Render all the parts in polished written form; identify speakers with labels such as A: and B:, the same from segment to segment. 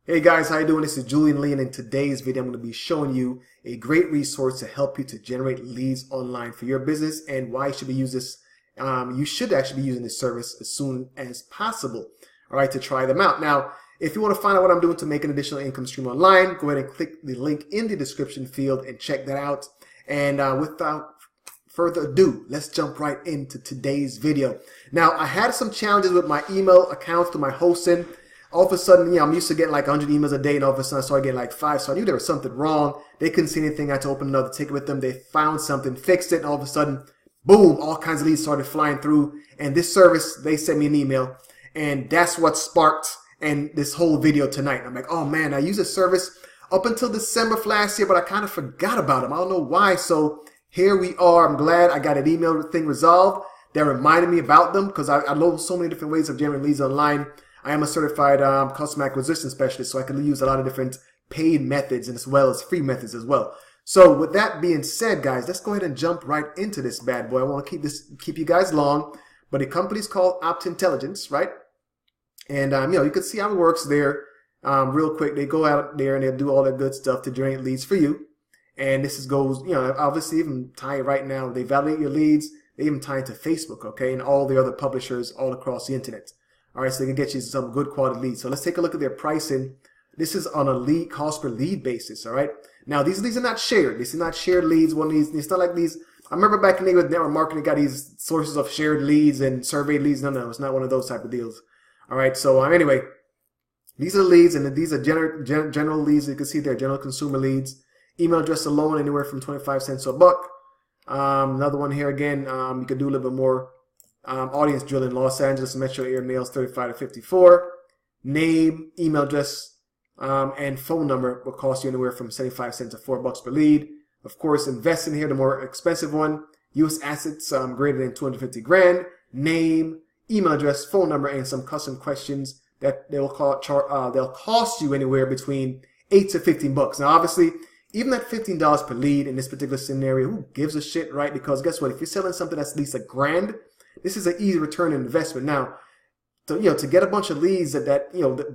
A: Hey guys, how you doing? This is Julian and in today's video I'm going to be showing you a great resource to help you to generate leads online for your business and why you should be using this. You should actually be using this service as soon as possible, all right, to try them out. Now, if you want to find out what I'm doing to make an additional income stream online, go ahead and click the link in the description field and check that out. And without further ado, let's jump right into today's video. Now, I had some challenges with my email accounts to my hosting. All of a sudden, I'm used to getting like 100 emails a day, and all of a sudden I started getting like 5. So I knew there was something wrong. They couldn't see anything. I had to open another ticket with them. They found something, fixed it, and all of a sudden, boom, all kinds of leads started flying through. And this service, they sent me an email, and that's what sparked and this whole video tonight. I'm like, oh man, I used this service up until December of last year, but I kind of forgot about them. I don't know why. So here we are. I'm glad I got an email thing resolved that reminded me about them, because I know so many different ways of generating leads online. I am a certified customer acquisition specialist, so I can use a lot of different paid methods and as well as free methods as well. So with that being said, guys, let's go ahead and jump right into this bad boy. I want to keep you guys long, but the company's called Opt Intelligence, right? And you can see how it works there. Real quick, they go out there and they do all that good stuff to generate leads for you. And this goes, obviously even tie it right now. They validate your leads. They even tie it to Facebook, okay, and all the other publishers all across the internet. All right, so they can get you some good quality leads. So let's take a look at their pricing. This is on a lead cost per lead basis, all right? Now, these leads are not shared. These are not shared leads. One of these, it's not like these. I remember back in the day with network marketing, got these sources of shared leads and survey leads. No, it's not one of those type of deals. All right, so anyway, these are leads, and these are general leads. You can see they're general consumer leads. Email address alone, anywhere from 25 cents to $1. Another one here again, you could do a little bit more. Audience Julian, Los Angeles, metro area, males 35 to 54. Name, email address, and phone number will cost you anywhere from 75 cents to $4 per lead. Of course, invest in here, the more expensive one. U.S. assets greater than 250 grand. Name, email address, phone number, and some custom questions that they'll cost you anywhere between $8 to $15. Now, obviously, even at $15 per lead in this particular scenario, who gives a shit, right? Because guess what? If you're selling something that's at least $1,000, this is an easy return on investment. Now, to get a bunch of leads that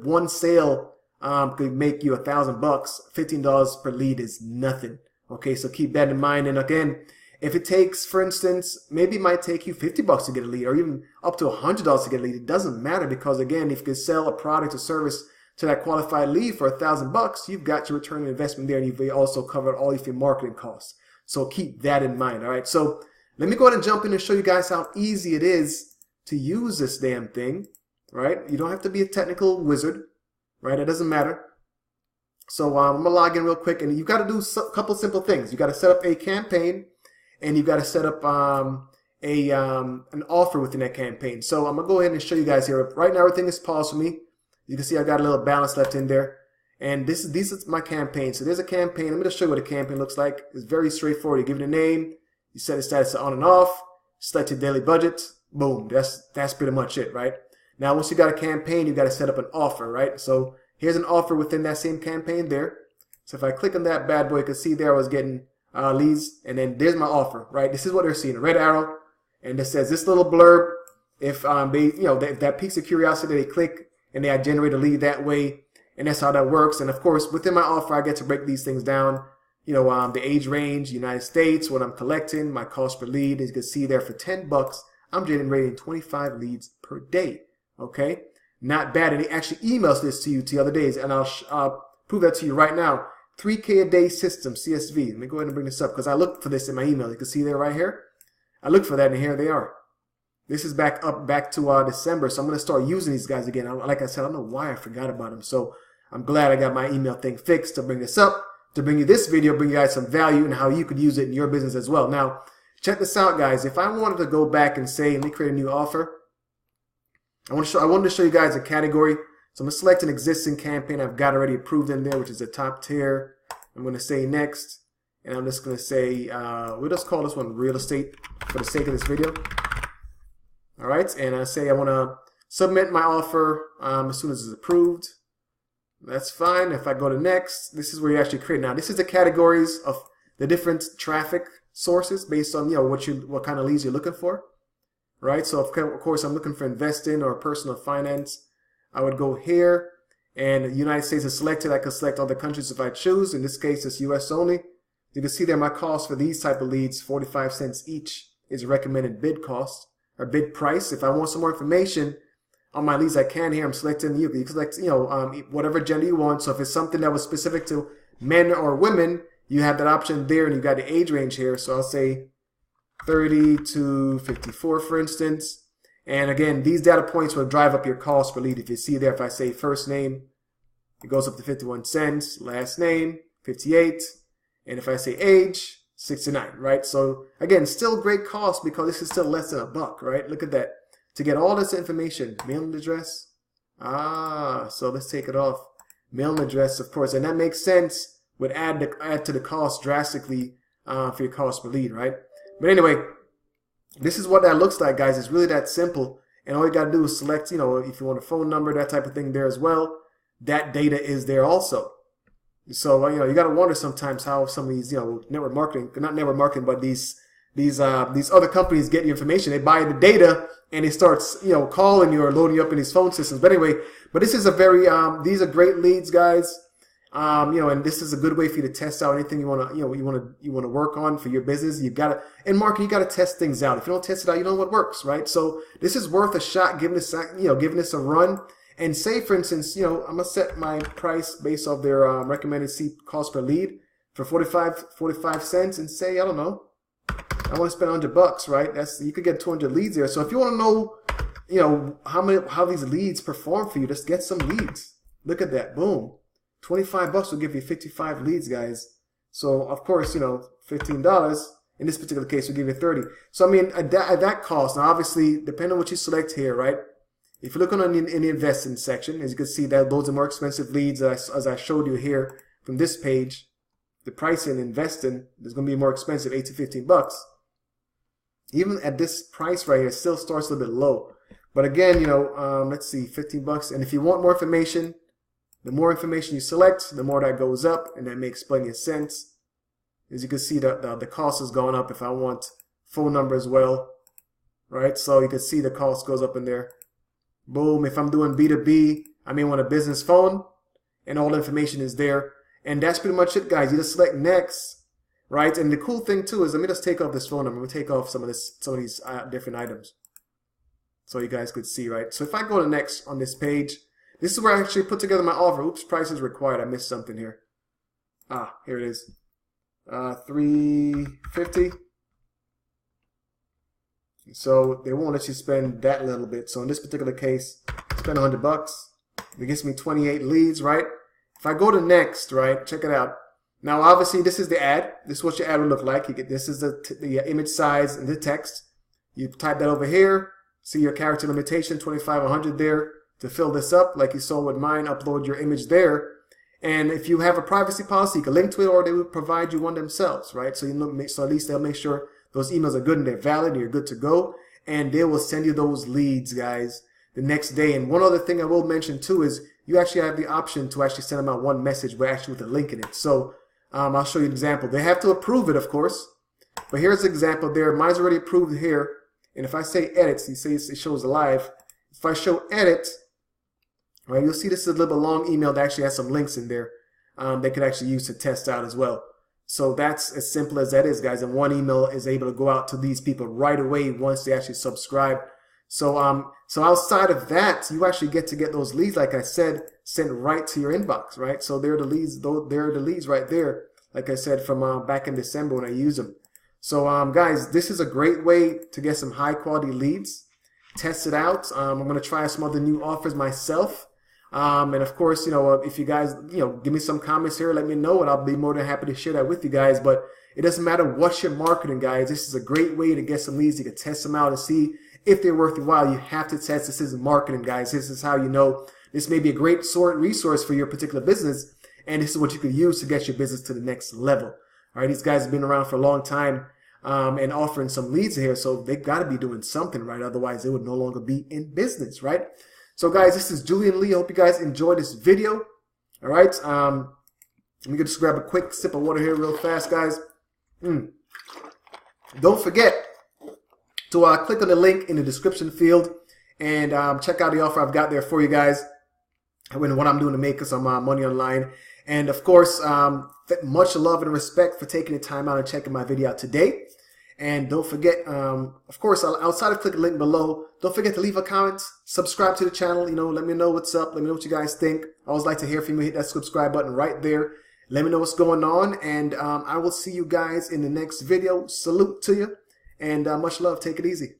A: one sale could make you $1,000, $15 per lead is nothing. Okay, so keep that in mind. And again, if it takes, for instance, maybe it might take you $50 to get a lead, or even up to $100 to get a lead. It doesn't matter, because again, if you can sell a product or service to that qualified lead for $1,000, you've got your return on investment there, and you've also covered all of your marketing costs. So keep that in mind. All right, so let me go ahead and jump in and show you guys how easy it is to use this damn thing, right? You don't have to be a technical wizard, right? It doesn't matter. So I'm going to log in real quick, and you've got to do a couple simple things. You've got to set up a campaign, and you've got to set up an offer within that campaign. So I'm going to go ahead and show you guys here. Right now, everything is paused for me. You can see I've got a little balance left in there. And these are my campaign. So there's a campaign. I'm going to show you what a campaign looks like. It's very straightforward. You give it a name. You set the status to on and off, select your daily budget, boom, that's pretty much it, right? Now, once you got a campaign, you got to set up an offer, right? So here's an offer within that same campaign there. So if I click on that bad boy, you can see there I was getting leads, and then there's my offer, right? This is what they're seeing, a red arrow, and it says this little blurb. If if that piques of curiosity, they click and they generate a lead that way, and that's how that works. And of course, within my offer, I get to break these things down. The age range, United States, what I'm collecting, my cost per lead. As you can see there, for $10, I'm generating 25 leads per day. Okay, not bad. And he actually emails this to you the other days, and I'll prove that to you right now. 3K a day system, CSV. Let me go ahead and bring this up, because I looked for this in my email. You can see there right here. I looked for that, and here they are. This is back to December, so I'm going to start using these guys again. Like I said, I don't know why I forgot about them, so I'm glad I got my email thing fixed to bring this up. To bring you this video, bring you guys some value and how you could use it in your business as well. Now, check this out, guys. If I wanted to go back and say, let me create a new offer. I wanted to show you guys a category. So I'm going to select an existing campaign I've got already approved in there, which is the top tier. I'm going to say next, and I'm just going to say, we'll just call this one real estate for the sake of this video. All right, and I say I want to submit my offer as soon as it's approved. That's fine. If I go to next, this is where you actually create. Now, this is the categories of the different traffic sources based on what kind of leads you're looking for, right? So of course I'm looking for investing or personal finance. I would go here, And the United States is selected. I can select other countries if I choose. In this case, it's US only. You can see there my cost for these type of leads, 45 cents each, is recommended bid cost or bid price. If I want some more information on my leads, I can here. I'm selecting you. You can select, whatever gender you want. So if it's something that was specific to men or women, you have that option there, and you got the age range here. So I'll say 30 to 54, for instance. And again, these data points will drive up your cost per lead. If you see there, if I say first name, it goes up to 51 cents. Last name, 58. And if I say age, 69, right? So again, still great cost because this is still less than $1, right? Look at that. To get all this information, mailing address. So let's take it off. Mailing address, of course, and that makes sense. Would add to the cost drastically for your cost per lead, right? But anyway, this is what that looks like, guys. It's really that simple. And all you got to do is select, if you want a phone number, that type of thing there as well. That data is there also. So, you got to wonder sometimes how some of these, network marketing, not network marketing, but these other companies get your information. They buy the data and it starts, calling you or loading you up in these phone systems. But anyway, this is a very, these are great leads, guys. And this is a good way for you to test out anything you want to work on for your business. You got to, in marketing, you got to test things out. If you don't test it out, you don't know what works, right? So this is worth a shot, giving this a run. And say, for instance, I'm gonna set my price based off their recommended seat cost per lead for 45 cents, and say, I don't know, I want to spend $100, right? You could get 200 leads there. So if you want to know, how these leads perform for you, just get some leads. Look at that, boom. $25 will give you 55 leads, guys. So of course, $15 in this particular case will give you 30. So I mean, at that cost, now obviously, depending on what you select here, right? If you look in the investing section, as you can see, that loads of more expensive leads as I showed you here from this page. The price in investing is going to be more expensive, $8 to $15. Even at this price right here, it still starts a little bit low. But again, let's see, $15. And if you want more information, the more information you select, the more that goes up, and that makes plenty of sense. As you can see, the cost has gone up if I want phone number as well, right? So you can see the cost goes up in there. Boom, if I'm doing B2B, I may want a business phone, and all the information is there. And that's pretty much it, guys. You just select next, right? And the cool thing too is, let me just take off this phone number. We'll take off some of these different items, so you guys could see, right? So if I go to next on this page, this is where I actually put together my offer. Oops, price is required. I missed something here. Here it is. $350. So they won't let you spend that little bit. So in this particular case, spend $100. It gets me 28 leads, right? If I go to next, right, check it out. Now, obviously, this is the ad. This is what your ad would look like. This is the image size and the text. You type that over here. See your character limitation, 25, 100 there. To fill this up, like you saw with mine, upload your image there. And if you have a privacy policy, you can link to it, or they will provide you one themselves, right? So so at least they'll make sure those emails are good and they're valid and you're good to go. And they will send you those leads, guys, the next day. And one other thing I will mention too is you actually have the option to actually send them out one message, but actually with a link in it. So I'll show you an example. They have to approve it, of course. But here's an example there. Mine's already approved here. And if I say edit, you see it shows live. If I show edit, right, you'll see this is a little bit long email that actually has some links in there they could actually use to test out as well. So that's as simple as that is, guys. And one email is able to go out to these people right away once they actually subscribe. So so outside of that, you actually get those leads, like I said, sent right to your inbox, right? So they're the leads, they're the leads right there, like I said, from back in December when I used them. So guys, this is a great way to get some high quality leads. Test it out. I'm going to try some other new offers myself. And of course, if you guys, give me some comments here, let me know, and I'll be more than happy to share that with you guys. But it doesn't matter what you're marketing, guys. This is a great way to get some leads. You can test them out and see if they're worth your while. You have to test. This is marketing, guys. This is how you know this may be a great resource for your particular business. And this is what you could use to get your business to the next level. All right. These guys have been around for a long time, and offering some leads here. So they got to be doing something right. Otherwise, they would no longer be in business, right? So guys, this is Julian Lee. I hope you guys enjoyed this video. All right. Let me just grab a quick sip of water here real fast, guys. Don't forget to click on the link in the description field and check out the offer I've got there for you guys. what I'm doing to make some money online. And of course, much love and respect for taking the time out and checking my video out today. And don't forget, of course, outside of click the link below, don't forget to leave a comment, subscribe to the channel. You know, let me know what's up. Let me know what you guys think. I always like to hear from you. Hit that subscribe button right there. Let me know what's going on. And I will see you guys in the next video. Salute to you. And much love. Take it easy.